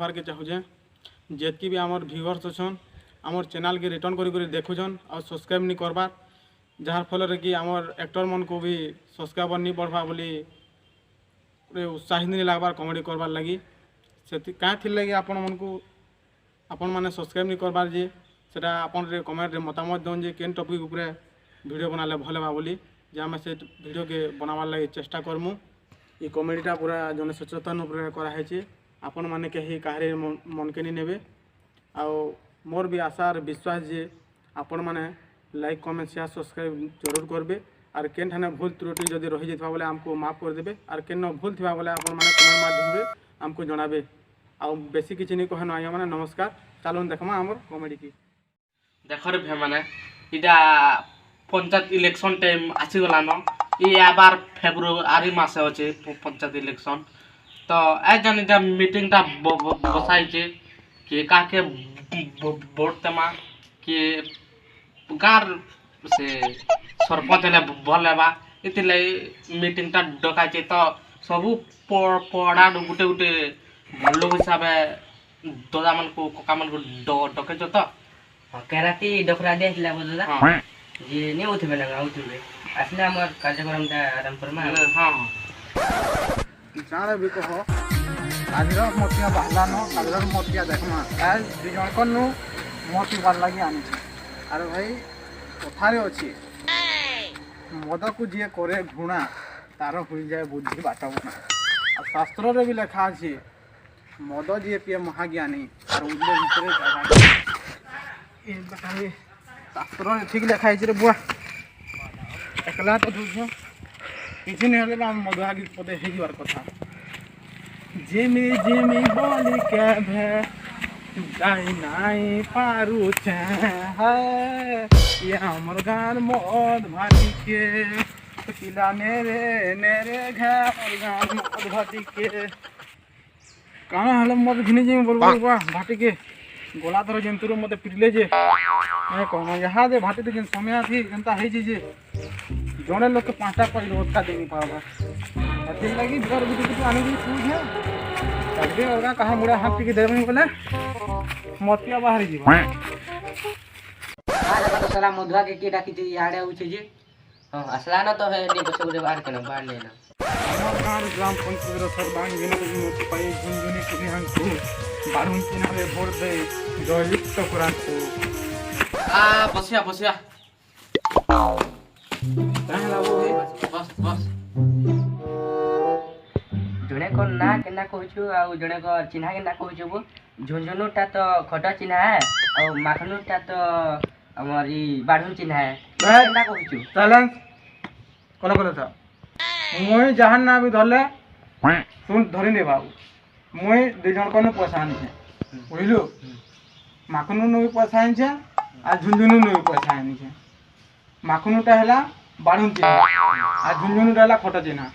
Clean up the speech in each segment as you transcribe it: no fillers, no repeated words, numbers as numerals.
रखवार के चाहूँ जेतकी भी आमर व्यूअर्स अच्छन आमर चैनल के रिटर्न करी देखुन और सब्सक्राइब नहीं करबार जार फल कि आमर एक्टर मन को भी सब्सक्राइबर नहीं बढ़वा बोली उत्साहित नहीं लगबार कमेडी करबार लगी से क्या थी लगी आपण मन को आपण मैंने सब्सक्राइब नहीं करबार जे सेटा आपन रे कमेंट रे मतामत दौन जे केन टॉपिक उपरे वीडियो बनाले भल हेबा बोली जे आम से वीडियो के बनावार लगी चेष्टा करमु ये कमेडीटा पूरा जन सचेतन उपरे कराई आपण मैंने कहीं कहारी मन के नहीं नेबे आ मोर भी आशा और विश्वास जे आपण मैंने लाइक कमेंट शेयर सब्सक्राइब जरूर करबे और केन ठाने भूल त्रुटि जदि रही जाता बोले हमको माफ कर देबे और केन भूल थिबा बोले आपण मैंने कमेंट माध्यम रे हमको जणाबे आ बेसी किछि नहीं कहनो आया माने नमस्कार चलो देखमा हमर कॉमेडी की देखर भे माने इटा पंचायत इलेक्शन टाइम आसी गला न ये आबार फेब्रुआरी मासे होचे पंचायत इलेक्शन तो ए जन इटा मीटिंग टा बसाई छे के काके वोट तमा के गार से सरपंच ले भल हेबा इतिले मीटिंग टा डका छे तो सबु पड़ा गुटे गुटे भल्लो हिसाब दादा मन को कका मन को डके छ तो केराती डकरा दे हिला दादा हां जे ने उठबे लगा उठबे असले हमर कार्यक्रम ता आरंभ करमा हां जाने भी कहो आज मोतिया बहला न आज मोतिया देखमा आज दु जन कनु मोती बार लगी आनी छे अरे भाई कथारे अछि मद को जे करे घुणा तार होई जाए बुद्धि बाटा बना और शास्त्र रे भी लिखा अछि मद जे पिए महाज्ञानी और उले भितरे जागा ए बताए शास्त्र रे ठीक लिखा अछि रे बुआ एकला तो दुझो किछि नहीं हले हम मद आगे पदे हे जीवार कथा जेमी बोली के भे जाई नाई पारू छे है ये हमर गान मद भाटी के किला नेरे घर गान मद भाटी के कहाँ हल मद घिनी जे बोलबो बा भाटी के गोला धर जंतुर मते पिटले जे मैं कहना यहाँ दे भाटी दिन समय थी जनता है जे जड़े लोग के पाँचटा पर रोजका दे नहीं पावा अति लगी घर भी तो आने की चीज है तबे होगा कहाँ मुड़ा हाथ के दे में बोले मोतिया बाहर जीवा आज तो साला मधुआ के डाकी जे याडे उछे जे हां असला न तो है ने बस उरे बाहर के बाहर लेना हमर गांव ग्राम पंचायत रो सरबांग बिना मोती पाई गुंजुनी के हम को बारून किनारे भोर दे जयलित तो कुरान को बसिया कहला वो बस जणे को ना केना कहछु आ जणे को चिन्हा केना कहछु वो झुंझुनु ता तो खटा चिन्हा है और माखनु ता तो हमारी बाढुन चिन्हा है केना कहछु चलन कोला था मोय जहान ना भी धरले सुन धरि ने बाबू मोय दे जन कोन पैसा आनी छे बुझलु माखनु नो पैसा आनी छे आ झुंझुनु नो पैसा आनी छे माखनु ता हला बाढुन चिन्हा आ झुंझुनु ता हला खटा चिन्हा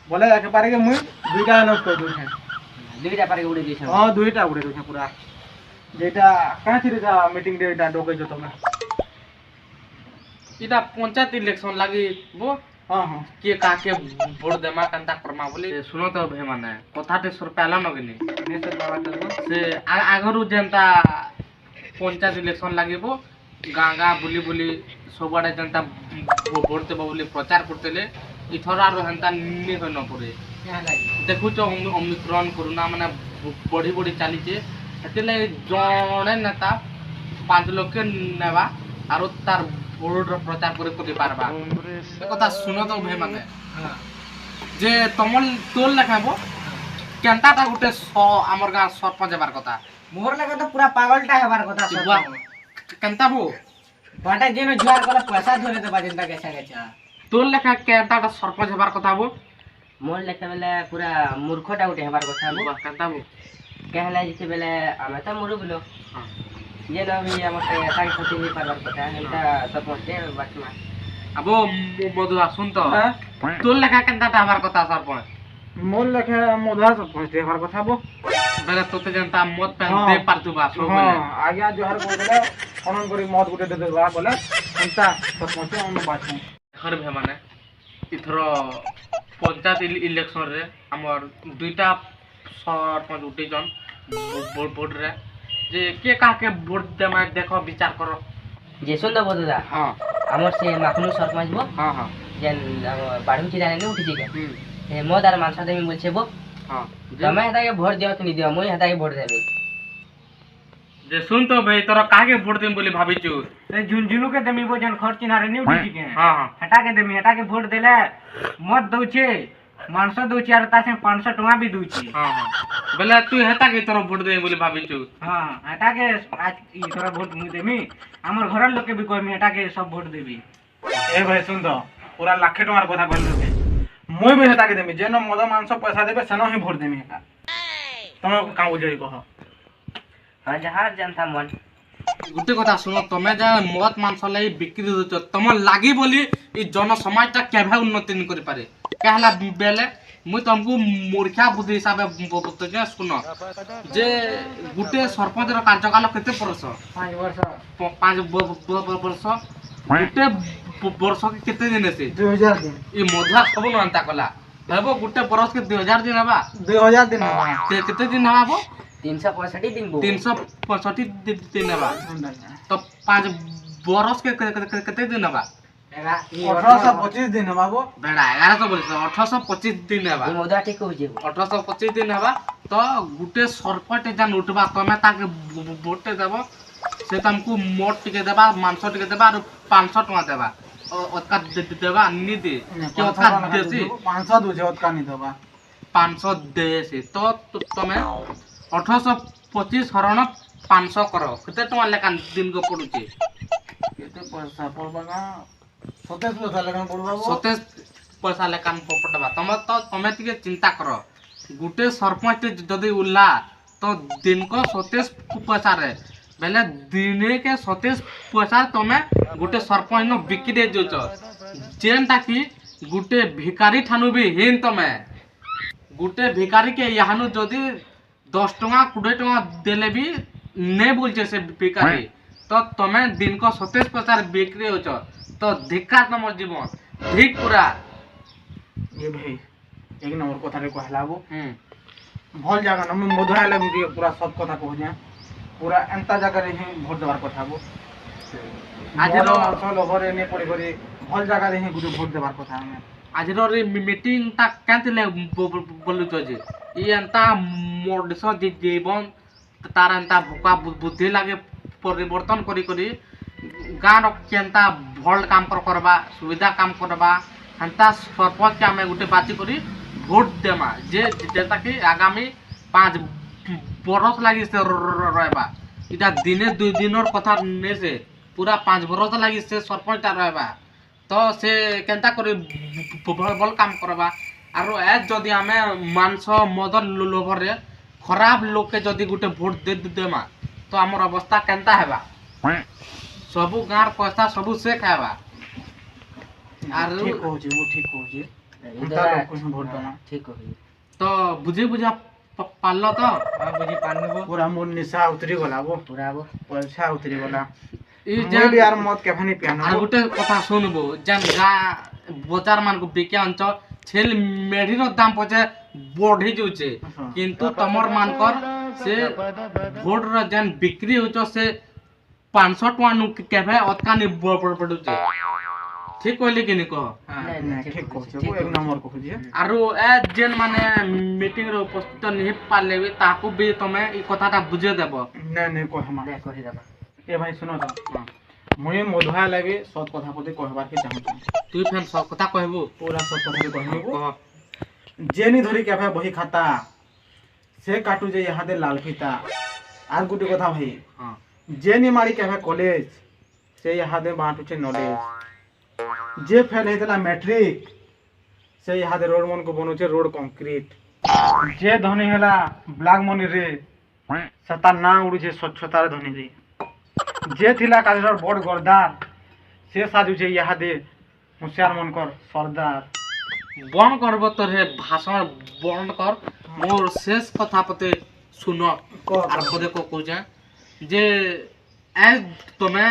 बोले एक बारे के मुई दुईटा नोट कर दू छे दुईटा पारे उड़े दिस हां दुईटा उड़े दू छे पूरा जेटा का थिरे जा मीटिंग डेटा डोके जो तमे इटा पंचायत इलेक्शन लागी वो हां के काके वोट देमा कंता करमा बोली सुनो तो भे माने कथाटे सुर पहला नगनी ने से बाबा तो से आगरु जनता पंचायत इलेक्शन लागी वो गांगा बुली सबडे जनता वोट देबो बोली प्रचार करतेले इथरा रो हंता नि होय न परे देखु तो ओमिक्रॉन कोरोना माने बड़ी चली छे सेतेले जणे नेता 5 लाख के नेबा आरो तार वोट रो प्रचार करे पारबा ए कथा सुनो तो भे माने जे तमल तोल लेखाबो केनता ता गुटे हमर गा सरपंच हेबार कथा मोर लगे तो पूरा पागलटा हेबार कथा सब केनता बो बाटा जेनो जुआर कला पैसा धरे दे बाजिंदा कैसा तोल लेखा केनता ता सरपंच हेबार कथा बो मोर लेखा बेले पूरा मूर्खटा उठे हेबार कथा बो केनता बो कहला जिते बेले आमे त मुरु बोलो हां ये ना भी हमके साई सती नहीं पारबार कथा एटा सरपंच दे बातमा अबो मधुआ सुन तो तोल लेखा केनता ता हेबार कथा सरपंच मोर लेखे मधुआ सरपंच दे हेबार कथा बो बेले तोते जनता मत पेन दे पारतु बा सो बेले आज्ञा जोहर बोले कोन करी मत गुटे दे देबा बोले अंता सरपंच हम बात हर भे माने इथरो पंचायत इलेक्शन रे हमर दुईटा सरपंच उठे जन ভোট রে যে কে কাকে ভোট দেমা দেখো বিচার করো যে শুন দেবো দাদা হ্যাঁ আমার সে মাখনু সরপঞ্চ বো হ্যাঁ হ্যাঁ যেন আমার বাড়ুন চিরানে নি উঠিছি কে হুম সে মো তার মাংস দেমি বলছে বো হ্যাঁ তুমি হেতাকে ভোট দিও কি নি দিও মুই হেতাকে ভোট দেবি যে শুন তো ভাই তোরা কাকে ভোট দেম বলি ভাবিଛୁ ସେ ଝୁନଝୁନୁକେ ଦେମି ବୋ ଯେନ୍ ଖର୍ଚ୍ଚ ଚିହ୍ନାରେ ନି ଉଠିଛି କେଁ ହଁ ହଁ ହେଟାକେ ଦେମି ହେଟାକେ ଭୋଟ ଦେଲେ ମତ ଦଉଛେ ମାଂସ ଦଉଛେ ଆର ତା ସାଙ୍ଗେ 500 ଟଙ୍କା ବି ଦଉଛେ ହଁ ହଁ ବେଲେ ତୁ ହେତା କେ ତୋର ଭୋଟ ଦେମ ବୋଲି ଭାବିଛୁ ହଁ ହେଟାକେ ଆଜ ଇଥର ଭୋଟ ମୁଇଁ ଦେମି ଆମର ଘରର ଲୋକେ ବି କହିମି ହେଟାକେ ସବୁ ଭୋଟ ଦେବି ଏ ଭାଇ ଶୁଣ ତ ପୁରା ଲାଖେ ଟଙ୍କାର କଥା କହିଲୁ ରେ ମୁଇଁ ବି ହେତାକେ ଦେମି ଯେନ ମଦ ମାଂସ ପଇସା ଦେବେ ସେନ ହିଁ ଭୋଟ ଦେମି ହେତା ତମେ କାଁ ବୁଝେଇ କହ ହଁ ଯାହା ଜାନତା ମନ ଗୋଟେ କଥା ଶୁଣ ତମେ ଯା ମଦ ମାଂସ ଲାଗି ବିକ୍ରି ଦଉଛ ତମ ଲାଗି ବୋଲି ଏ ଜନ ସମାଜଟା କେବେ ଉନ୍ନତି ନି କରିପାରେ କାହଲା ବେଲେ ମୁଇଁ ତମକୁ ମୂର୍ଖା ବୁଦ୍ଧି ହିସାବେ ବତଉଛେ ଶୁଣ ଯେ ଗୋଟେ ସରପଞ୍ଚର କାର୍ଯ୍ୟକାଳ କେତେ ବର୍ଷ 5 ବର୍ଷ 5 ବର୍ଷ ଗୋଟେ ବର୍ଷ କେତେ ଦିନ ସେ 2000 ଦିନ ଇ ମଧା ସବୁ ନନ୍ତା କଲା ଭାବ ଗୋଟେ ବର୍ଷ କେ 2000 ଦିନ ହବା 2000 ଦିନ ହବା କେତେ ଦିନ ହବା 365 दिन बो 365 दिन हवा तो 5 बरस के केते दिन हवा 1825 दिन हवा वो बेड़ा 1100 बोले 1825 दिन हवा ये मोदा ठीक हो जे 1825 दिन हवा तो गुटे सरपट जन उठबा तमे ताके वोट देबो से तुमको मोट टिके देबा मांस टिके देबा और 500 टका देबा ओतका देबा नी दे के ओतका देसी 500 दूजे ओतका नी देबा 500 देसी तो तमे 1825 हरण 500 करो केते टका लेकान दिन को पडुची केते पैसा पड़बा ना 27 पैसा लेकिन पड़बा वो 27 पैसा लेकान पडबा तमे टिके चिंता करो गुटे सरपंच जदी उल्ला तो दिन को 27 पैसा रे बेले दिने के 27 पैसा तमे गुटे सरपंच न बिकी दे जोच जेनटा की गुटे भिखारी ठानु भी हिन तमे गुटे भिखारी के याहानु जदी 10 टका 20 टका देले भी नहीं बोलছে से भिखारी तो तमे दिन को 27 पैसा बिक्री होच तो धिक्कार तमर जीवन ठीक पूरा ये भाई एक नंबर कथा रे कहला वो हम भल जागा न मैं मधुआ ले पूरा सब कथा कह जा पूरा एंता जगह रे ही भोट देबार कथा वो आज आज रो मांस लोभरे ने पड़ी करी भल जगह रे ही गुटे भोट देबार कथा हमें आज रो मीटिंग ता केंतले बोलु तो जे ई एंता मोडस जीवन तार एंता भोका बुद्धि लागे परिवर्तन करी करी गाँव केंता भल काम करबा सुविधा काम करबा एंता सरपंच के हमें गुटे बाती करी भोट देमा जे जेता कि आगामी 5 बरस लागि से रहबा इटा दिने 2 दिनर कथा ने से पूरा 5 बरस लागि से सरपंच ता रहबा तो से केंता करी भल काम करबा आरो ए जदी हमें मांस मद लोभर रे खराब लोग के जदी गुटे भोट दे देमा तो हमर अवस्था केंता हेबा सबु गार पैसा सबु से खाबा आरो ठीक हो जे वो ठीक हो जे इधर लोग को भोट देना ठीक हो तो बुझा पारलो तो हां बुझी पानबो पूरा मोर निशा उतरी गला वो पूरा वो पैसा उतरी गला ई मैं जे भी यार मत के फनी আর पियानो গোটে কথা শুনবো যেন গা বজার মানকু বিকে অঞ্চ ছেল মেঢ়ির দাম পছে বঢ়ি যাচ্ছে কিন্তু তমর মানকর সে ভোটর যেন বিক্রি হচ্ছে সে 500 टका नु केभे অতকানি পড়ুছে ঠিক কইলি কিনি কহ नहीं ठीक हो जे वो एक नंबर को जे আরো এ যেন মানে মিটিং রে উপস্থিত নিহি পারলে বি তাকু বি তুমি এই কথাটা বুঝে দেব नहीं नहीं को हम दे कहि दबा ए भाई सुनो तो मुई मधुआ लगे सत कथा पते कहबार के चाहू তুই ফেন সব কথা কইবু पूरा सत कथा कहबो কহ जेनी धरी के भाई बही खाता से काटू जे यहाँ दे लाल फीता आर गुटे कथा भाई हां जेनी मारी के भाई कॉलेज से यहाँ दे बाटू छे नॉलेज जे फेल हेतला मैट्रिक से यहाँ दे रोड मन को बनु छे रोड कंक्रीट जे धनी हला ब्लैक मनी रे सता ना उड़ी छे स्वच्छता रे धनी रे जे थिला काजर बड़ गरदार से साजू छे यहाँ दे होशियार मन कर सरदार বন্ধ করব তোর হে ভাষণ বন্ধ কর মোর শেষ কথা পতে শুনো আর পদে কো কইছে যে এ তুমি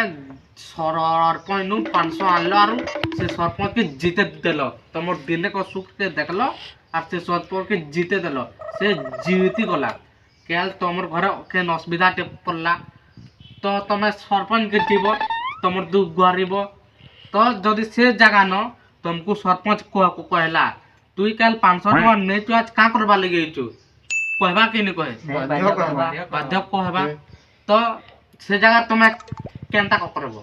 सरपंच 500 आनलो और से सरपंच के जीते देलो तमर दिने को सुख के देखलो और से सरपंच के जीते देलो से जीती गला କେଲ ତମର ଘରେ କେନ୍ ଅସୁବିଧାଟେ ପଡ଼ିଲା ତ ତମେ ସରପଞ୍ଚ ଯିବ ତମର ଦୁଃଖ ଗୁହାରିବ ତ ଯଦି ସେ ଜାଗା ନ ତମକୁ ସରପଞ୍ଚ କହିଲା ତୁଇ କାଲ 500 ଟଙ୍କା ନେଇଛୁ ଆজ କାଁ କରବା ଲାଗି ଯାଇଛୁ କହିବା କି ନି କହେ ବାଧ୍ୟ କହିବା ତ ସେ ଜାଗା ତମେ କେନ୍ତା କରବ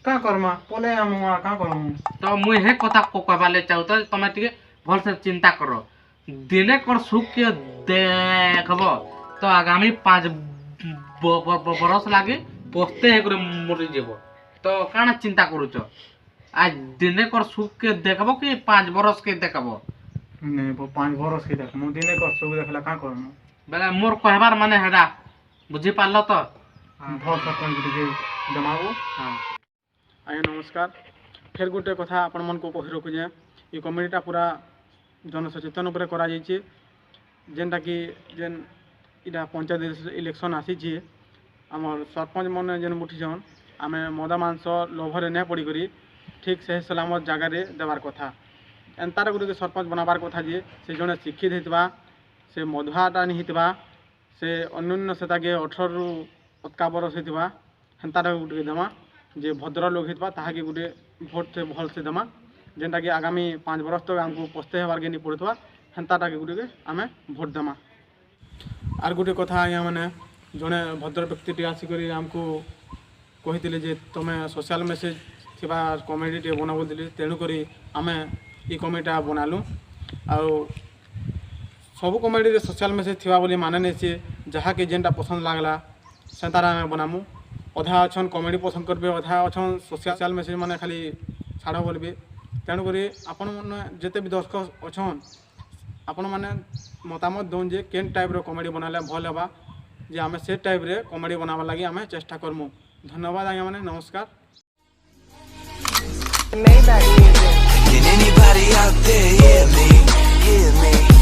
କା କରମା ପଲେ ଆମ କା କରମୁ ତ ମୁଇଁ ହେ କଥା କହିବା ଲାଗି ଚାହୁଁ ତ ତମେ ଟିକେ ଭଲସେ ଚିନ୍ତା କର ଦିନେ କଣ ସୁଖ କେ ଦେଖବ ତ ଆଗାମୀ 5 ବରଷ ଲାଗି ପସ୍ତେ ହେଇକରି ମରିଯିବ ତ କାଣା ଚିନ୍ତା କରୁଛ আজ দিনে কর সুখ কে দেখব কি 5 বরস কে দেখব নে 5 বরস কে দেখ মু দিনে কর সুখ দেখলা কা করমু বেলা মোর কহবার মানে হেডা বুঝি পারল তো ভর सरपंच ଟିକେ দমাবো হ্যাঁ ଆଜ୍ଞା ନମସ୍କାର ଫେର୍ ଗୋଟେ କଥା ଆପଣମାନଙ୍କୁ କହି ରଖୁଛେ ଏ କମିଟିଟା ପୁରା ଜନସଚେତନ ଉପରେ କରାଯାଇଛି ଯେନ୍ଟାକି ଯେନ୍ ଇଟା ପଞ୍ଚାୟତ ଇଲେକ୍ସନ୍ ଆସିଛି ଆମର ସରପଞ୍ଚ ମାନେ ଯେନ୍ ଉଠିଛନ୍ ଆମେ ମଦ ମାଂସ ଲୋଭରେ ନାଇଁ ପଡ଼ିକରି ଠିକ୍ ସେ ସଲାମତ ଜାଗାରେ ଦେବାର୍ କଥା ଏନ୍ତାର ଗୋଟେ ସରପଞ୍ଚ ବନାବାର କଥା ଯେ ସେ ଜଣେ ଶିକ୍ଷିତ ହେଇଥିବା ସେ ମଧୁଆଟା ନି ହେଇଥିବା ସେ ଅନ୍ୟାନ୍ୟ ସେଟାକେ 18ରୁ ଅଟକା ବରଷ ହେଇଥିବା ହେନ୍ତାଟା ଗୋଟେ ଦେମା ଯେ ଭଦ୍ର ଲୋକ ହେଇଥିବା ତାହାକେ ଗୋଟେ ଭୋଟ୍ ଭଲସେ ଦେମା ଯେନ୍ଟାକି ଆଗାମୀ 5 ବରଷ ତକ ଆମକୁ ପସ୍ତେ ହେବାର୍କେ ନି ପଡ଼ୁଥିବା ହେନ୍ତାଟାକେ ଗୋଟେ ଆମେ ଭୋଟ୍ ଦେମା ଆର୍ ଗୋଟେ କଥା ଆଜ୍ଞା ମାନେ ଜଣେ ଭଦ୍ର ବ୍ୟକ୍ତିଟି ଆସିକରି ଆମକୁ କହିଥିଲେ ଯେ ତମେ ସୋସିଆଲ ମେସେଜ ଥିବା କମେଡ଼ିଟେ ବନାବ ବୋଲି ତେଣୁକରି ଆମେ ଇ କମେଡ଼ିଟା ବନାଲୁ ଆଉ ସବୁ କମେଡ଼ିରେ ସୋସିଆଲ ମେସେଜ ଥିବା ବୋଲି ମାନେ ନେଇଛି ଯାହାକି ଯେନ୍ଟା ପସନ୍ଦ ଲାଗଲା ସେନ୍ତାରେ ଆମେ ବନାମୁ ଅଧା ଅଛନ୍ କମେଡ଼ି ପସନ୍ଦ କରିବେ ଅଧା ଅଛନ୍ ସୋସିଆଲ ମେସେଜ ମାନେ ଖାଲି ଛାଡ଼ ବୋଲବେ ତେଣୁକରି ଆପଣମାନେ ଯେତେ ବି ଦର୍ଶକ ଅଛନ୍ ଆପଣମାନେ ମତାମତ ଦଉନ୍ ଯେ କେନ୍ ଟାଇପ୍ର କମେଡ଼ି ବନାଲେ ଭଲ ହେବା ଯେ ଆମେ ସେ ଟାଇପ୍ରେ କମେଡ଼ି ବନାବାର ଲାଗି ଆମେ ଚେଷ୍ଟା କରମୁ ଧନ୍ୟବାଦ ଆଜ୍ଞା ମାନେ ନମସ୍କାର Can anybody out there hear me? Hear me?